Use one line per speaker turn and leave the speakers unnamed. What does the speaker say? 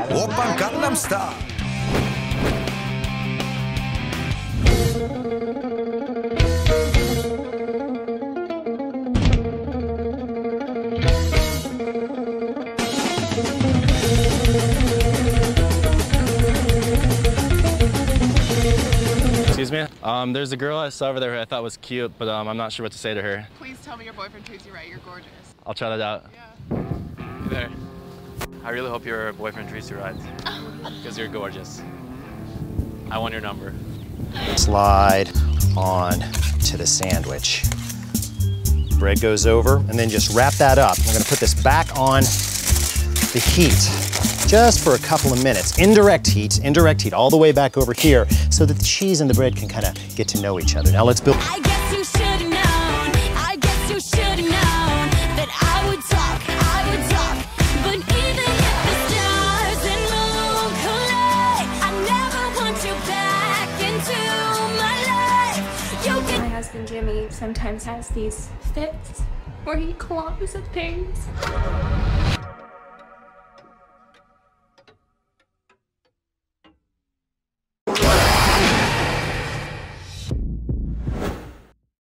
Oppan Gangnam Style.
Excuse me? There's a girl I saw over there who I thought was cute, but I'm not sure what to say to her.
Please tell me your boyfriend treats you right. You're gorgeous.
I'll try that out.
Yeah.
Hey there. I really hope your boyfriend treats you right. Because you're gorgeous. I want your number.
Slide on to the sandwich. Bread goes over, and then just wrap that up. We're gonna put this back on the heat just for a couple of minutes. Indirect heat all the way back over here so that the cheese and the bread can kind of get to know each other. Now let's build.
I guess you should have known, I guess you should have known that I would talk, but even if the stars and moon collide, I never want you back into my life.
My husband Jimmy sometimes has these fits where he claws at things.